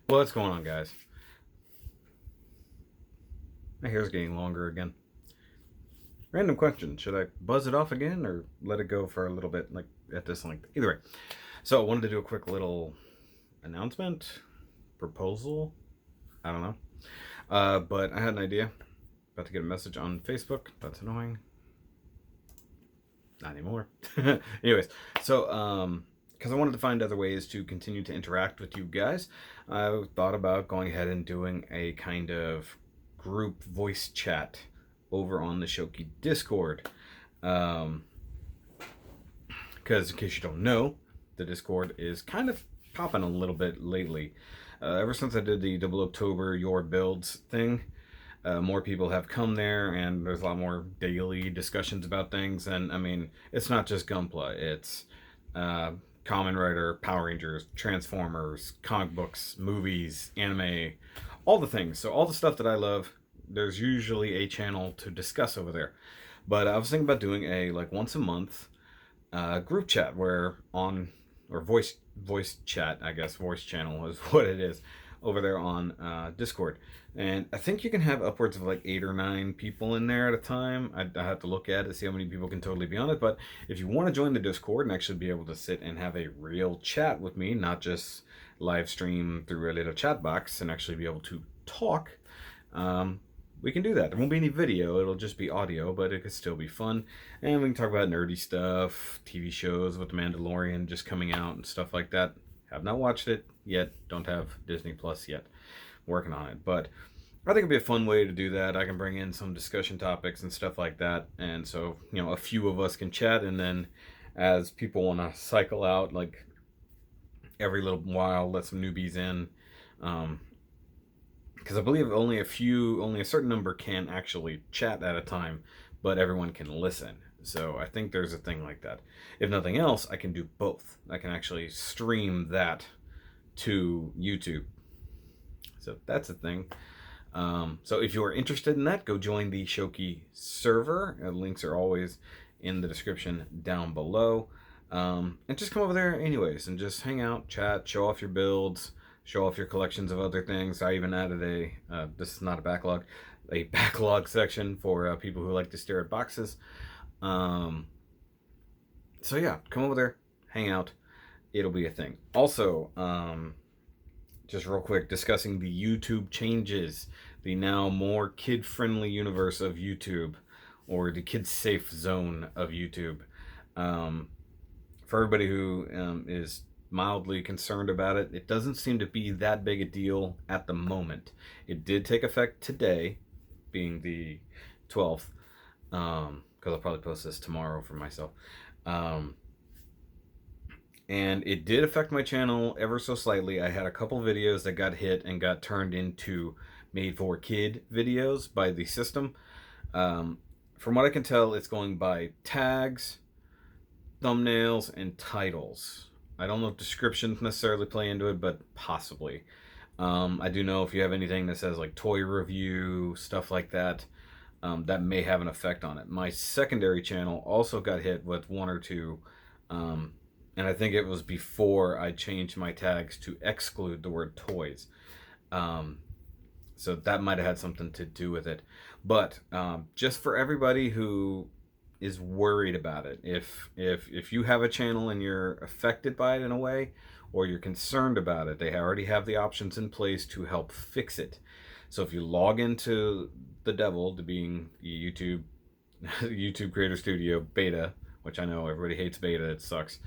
What's going on, guys? My hair's getting longer again. Random question. Should I buzz it off again or let it go for a little bit, like at this length? Either way. So I wanted to do a quick little announcement, proposal. I don't know. But I had an idea. About to get a message on Facebook. That's annoying. Not anymore. Anyways, so because I wanted to find other ways to continue to interact with you guys, I thought about going ahead and doing a kind of group voice chat over on the Shoki Discord. Um, because in case you don't know, the Discord is kind of popping a little bit lately. Ever since I did the Double October Your Builds thing, more people have come there, and there's a lot more daily discussions about things. And I mean, it's not just Gunpla; it's uh, Kamen Rider, Power Rangers, Transformers, comic books, movies, anime, all the things. So all the stuff that I love, there's usually a channel to discuss over there. But I was thinking about doing a like once a month group chat where on or voice chat, I guess voice channel is what it is over there on Discord. And I think you can have upwards of like 8 or 9 people in there at a time. I have to look at it, see how many people can totally be on it. But if you want to join the Discord and actually be able to sit and have a real chat with me, not just live stream through a little chat box, and actually be able to talk, um, we can do that. There won't be any video, it'll just be audio, but it could still be fun. And we can talk about nerdy stuff, TV shows with The Mandalorian just coming out and stuff like that. Have not watched it yet, don't have Disney Plus yet. Working on it, but I think it'd be a fun way to do that. I can bring in some discussion topics and stuff like that, and so a few of us can chat, and then as people want to cycle out, like every little while, let some newbies in. Because I believe only a certain number can actually chat at a time, but everyone can listen. So I think there's a thing like that. If nothing else, I can do both. I can actually stream that to YouTube. So that's a thing. So if you are interested in that, go join the Shoki server. Links are always in the description down below. And just come over there anyways and just hang out, chat, show off your builds, show off your collections of other things. I even added this is not a backlog section for people who like to stare at boxes. So yeah, come over there, hang out. It'll be a thing. Also, just real quick, discussing the YouTube changes, the now more kid-friendly universe of YouTube, or the kid-safe zone of YouTube. For everybody who is mildly concerned about it, it doesn't seem to be that big a deal at the moment. It did take effect today, being the 12th, because I'll probably post this tomorrow for myself. And it did affect my channel ever so slightly. I had a couple videos that got hit and got turned into made for kid videos by the system. From what I can tell, it's going by tags, thumbnails, and titles. I don't know if descriptions necessarily play into it, but possibly. I do know if you have anything that says like toy review, stuff like that, that may have an effect on it. My secondary channel also got hit with 1 or 2, and I think it was before I changed my tags to exclude the word toys. So that might have had something to do with it. But just for everybody who is worried about it, if you have a channel and you're affected by it in a way, or you're concerned about it, they already have the options in place to help fix it. So if you log into the devil, to being YouTube YouTube Creator Studio beta, which I know everybody hates beta, it sucks.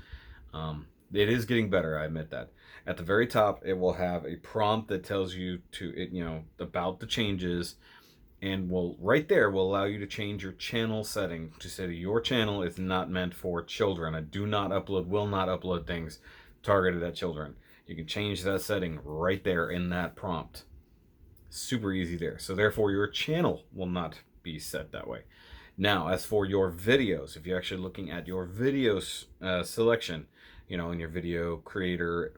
It is getting better, I admit that. At the very top, it will have a prompt that tells you about the changes, and right there will allow you to change your channel setting to say that your channel is not meant for children. I will not upload things targeted at children. You can change that setting right there in that prompt. Super easy there. So therefore, your channel will not be set that way. Now, as for your videos, if you're actually looking at your videos selection, in your video creator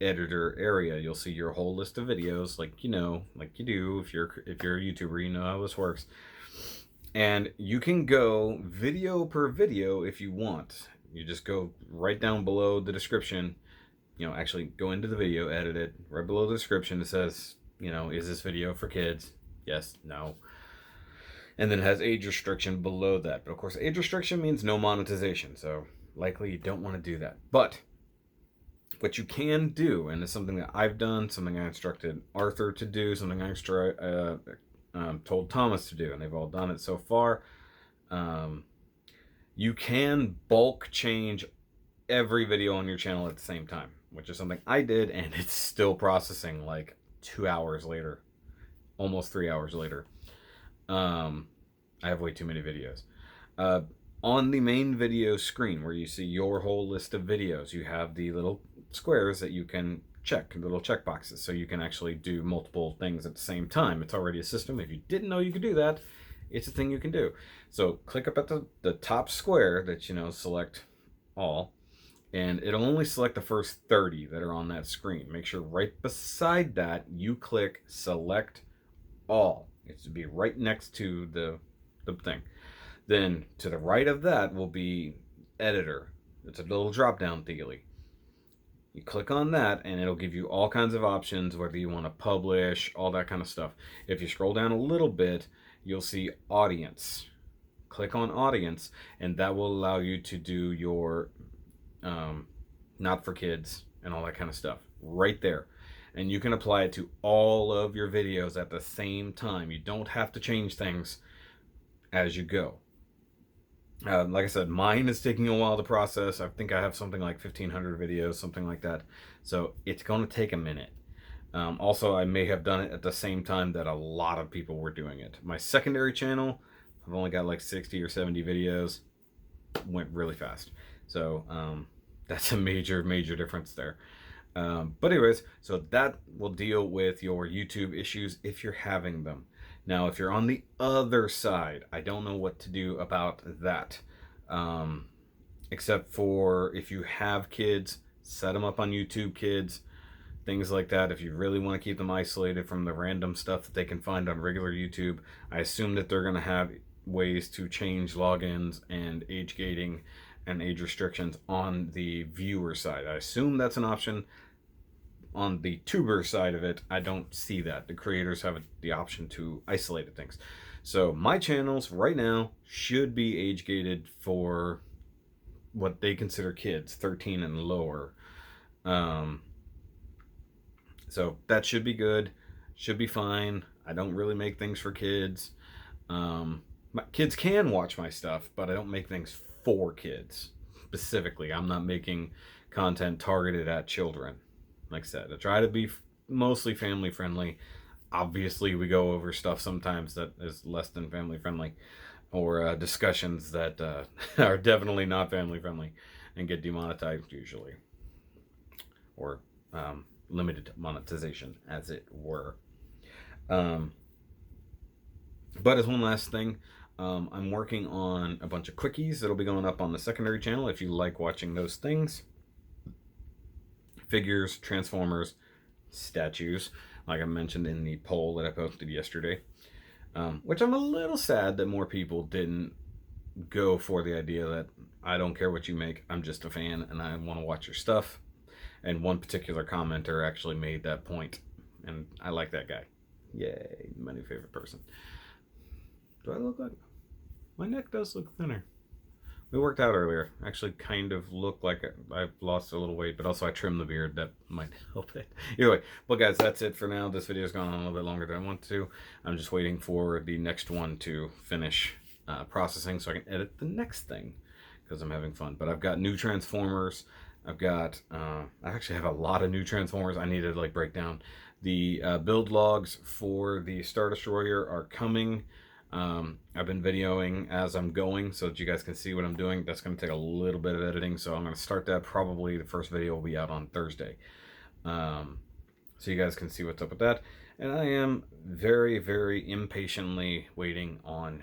editor area, you'll see your whole list of videos, like you do if you're a YouTuber, you know how this works. And you can go video per video if you want. You just go right down below the description, actually go into the video, edit it. Right below the description, it says, is this video for kids? Yes, no. And then it has age restriction below that. But of course, age restriction means no monetization. So likely you don't want to do that. But what you can do, and it's something that I've done, something I instructed Arthur to do, something I told Thomas to do, and they've all done it so far. You can bulk change every video on your channel at the same time, which is something I did, and it's still processing like 2 hours later, almost 3 hours later. I have way too many videos. On the main video screen where you see your whole list of videos, you have the little squares that you can check, little check boxes, so you can actually do multiple things at the same time. It's already a system. If you didn't know you could do that, it's a thing you can do. So click up at the top square that, select all, and it'll only select the first 30 that are on that screen. Make sure right beside that you click select all. It should be right next to the thing. Then to the right of that will be editor. It's a little drop down thingy. You click on that and it'll give you all kinds of options, whether you want to publish, all that kind of stuff. If you scroll down a little bit, you'll see audience. Click on audience, and that will allow you to do your not for kids and all that kind of stuff right there. And you can apply it to all of your videos at the same time. You don't have to change things as you go. Like I said, mine is taking a while to process. I think I have something like 1,500 videos, something like that. So it's going to take a minute. Also, I may have done it at the same time that a lot of people were doing it. My secondary channel, I've only got like 60 or 70 videos. Went really fast. So that's a major, major difference there. But anyways, so that will deal with your YouTube issues if you're having them. Now, if you're on the other side, I don't know what to do about that. Except for if you have kids, set them up on YouTube Kids, things like that. If you really want to keep them isolated from the random stuff that they can find on regular YouTube, I assume that they're going to have ways to change logins and age gating and age restrictions on the viewer side. I assume that's an option. On the tuber side of it, I don't see that. The creators have the option to isolate things. So my channels right now should be age gated for what they consider kids, 13 and lower. So that should be good, should be fine. I don't really make things for kids. My kids can watch my stuff, but I don't make things for kids specifically. I'm not making content targeted at children. Like I said, I try to be mostly family friendly. Obviously, we go over stuff sometimes that is less than family friendly, or discussions that are definitely not family friendly and get demonetized usually, or limited monetization, as it were. But as one last thing, I'm working on a bunch of quickies that'll be going up on the secondary channel if you like watching those things. Figures, transformers, statues, like I mentioned in the poll that I posted yesterday, which I'm a little sad that more people didn't go for the idea that I don't care what you make, I'm just a fan and I want to watch your stuff. And one particular commenter actually made that point, and I like that guy. Yay, my new favorite person. Do I look like... My neck does look thinner. We worked out earlier. Actually kind of look like I've lost a little weight, but also I trimmed the beard. That might help it. Either way, well guys, that's it for now. This video's gone on a little bit longer than I want to. I'm just waiting for the next one to finish processing so I can edit the next thing, because I'm having fun. But I've got new Transformers. I've got, I actually have a lot of new Transformers. I need to like break down. The build logs for the Star Destroyer are coming. I've been videoing as I'm going so that you guys can see what I'm doing. That's going to take a little bit of editing, so I'm going to start that. Probably the first video will be out on Thursday, so you guys can see what's up with that. And I am very, very impatiently waiting on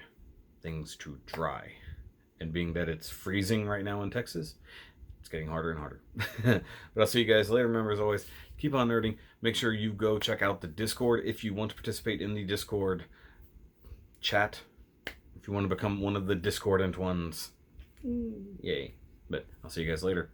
things to dry, and being that it's freezing right now in Texas, it's getting harder and harder. But I'll see you guys later. Remember, as always, keep on nerding. Make sure you go check out the Discord if you want to participate in the Discord chat, if you want to become one of the discordant ones. Yay. But I'll see you guys later.